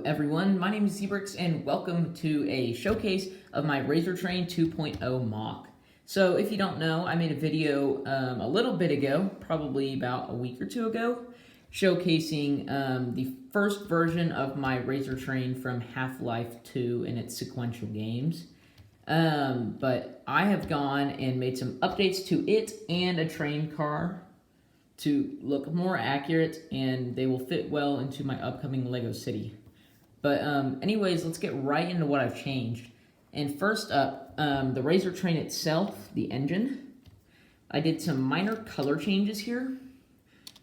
everyone, my name is Zebrix and welcome to a showcase of my Razor Train 2.0 MOC. So if you don't know, I made a video a little bit ago, probably about a week or two ago, showcasing the first version of my Razor Train from Half-Life 2 in its sequential games. But I have gone and made some updates to it and a train car to look more accurate, and they will fit well into my upcoming LEGO City. But anyways, let's get right into what I've changed. And first up, the Razor Train itself, the engine. I did some minor color changes here.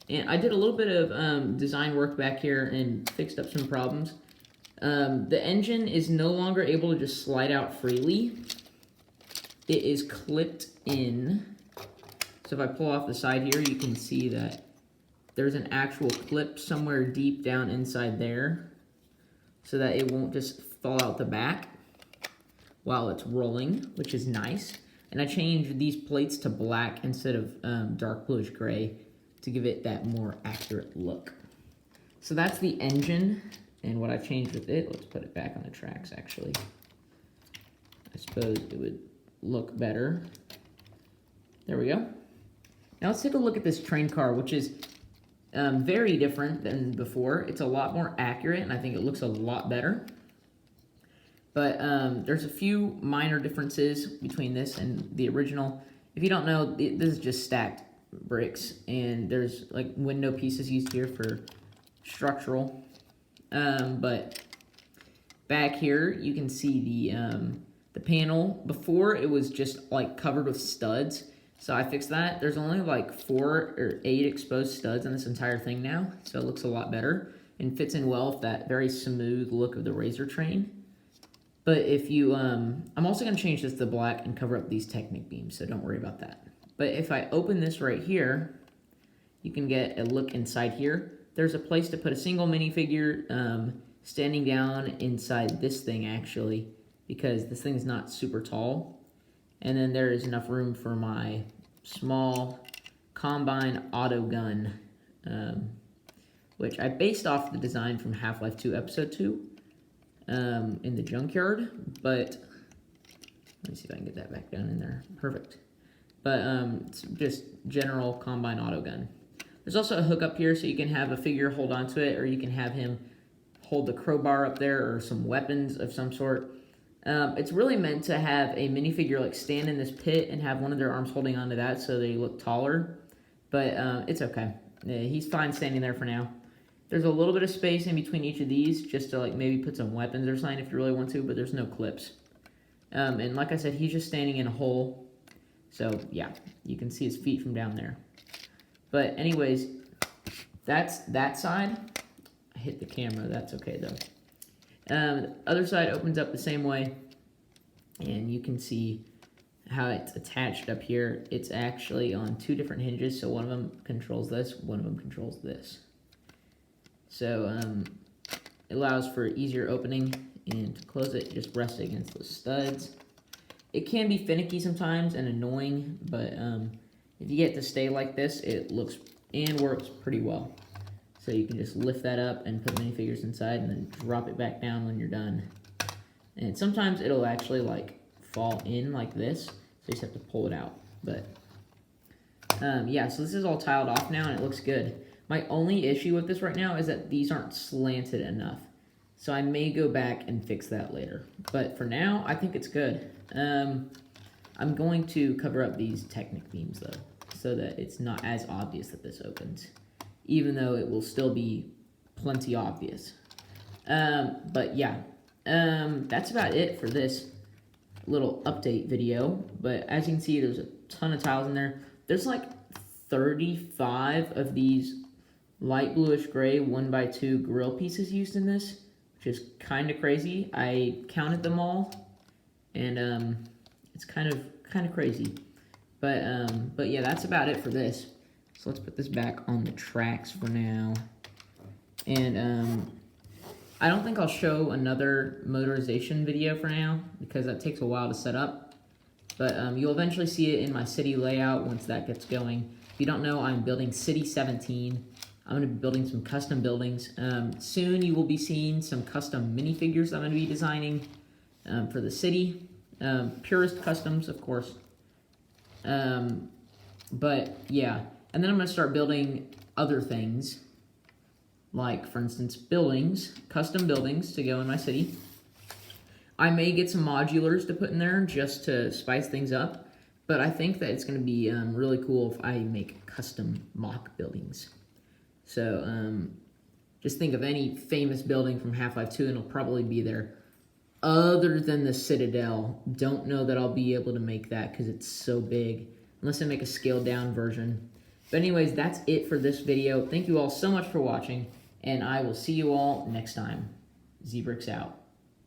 And I did a little bit of design work back here and fixed up some problems. The engine is no longer able to just slide out freely. It is clipped in. So if I pull off the side here, you can see that there's an actual clip somewhere deep down inside there so that it won't just fall out the back while it's rolling, which is nice. And I changed these plates to black instead of dark bluish gray to give it that more accurate look. So that's the engine and what I've changed with it. Let's put it back on the tracks, actually. I suppose it would look better. There we go. Now let's take a look at this train car, which is very different than before. It's a lot more accurate, and I think it looks a lot better. But there's a few minor differences between this and the original. If you don't know, this is just stacked bricks, and there's like window pieces used here for structural. But back here, you can see the panel. Before, it was just like covered with studs. So I fixed that. There's only like 4 or 8 exposed studs on this entire thing now, so it looks a lot better and fits in well with that very smooth look of the Razor Train. But if you, I'm also going to change this to black and cover up these Technic beams, so don't worry about that. But if I open this right here, you can get a look inside here. There's a place to put a single minifigure standing down inside this thing, actually, because this thing's not super tall. And then there is enough room for my small Combine auto gun, which I based off the design from Half-Life 2 Episode 2 in the junkyard. But let me see if I can get that back down in there. Perfect. But it's just general Combine auto gun. There's also a hook up here so you can have a figure hold onto it, or you can have him hold the crowbar up there or some weapons of some sort. It's really meant to have a minifigure like stand in this pit and have one of their arms holding onto that so they look taller. But it's okay. He's fine standing there for now. There's a little bit of space in between each of these just to like maybe put some weapons or something if you really want to, but there's no clips. And like I said, he's just standing in a hole. So yeah, you can see his feet from down there. But anyways, that's that side. I hit the camera, that's okay though. The other side opens up the same way, and you can see how it's attached up here. It's actually on 2 different hinges, so one of them controls this, one of them controls this. So it allows for easier opening, and to close it, just rest it against the studs. It can be finicky sometimes and annoying, but if you get it to stay like this, it looks and works pretty well. So you can just lift that up and put minifigures inside and then drop it back down when you're done. And sometimes it'll actually like fall in like this, so you just have to pull it out. But yeah, so this is all tiled off now and it looks good. My only issue with this right now is that these aren't slanted enough. So I may go back and fix that later. But for now, I think it's good. I'm going to cover up these Technic beams though, so that it's not as obvious that this opens, even though it will still be plenty obvious. But yeah, that's about it for this little update video. But as you can see, there's a ton of tiles in there. There's like 35 of these light bluish gray 1x2 grill pieces used in this, which is kind of crazy. I counted them all, and it's kind of crazy. But yeah, that's about it for this. So let's put this back on the tracks for now. And I don't think I'll show another motorization video for now because that takes a while to set up. But you'll eventually see it in my city layout once that gets going. If you don't know, I'm building City 17. I'm going to be building some custom buildings. Soon you will be seeing some custom minifigures I'm going to be designing for the city. Purist customs, of course. But yeah, and then I'm going to start building other things. Like, for instance, buildings, custom buildings to go in my city. I may get some modulars to put in there just to spice things up. But I think that it's going to be really cool if I make custom mock buildings. So just think of any famous building from Half-Life 2 and it'll probably be there. Other than the Citadel, don't know that I'll be able to make that because it's so big. Unless I make a scaled down version. But anyways, that's it for this video. Thank you all so much for watching. And I will see you all next time. Zbrix out.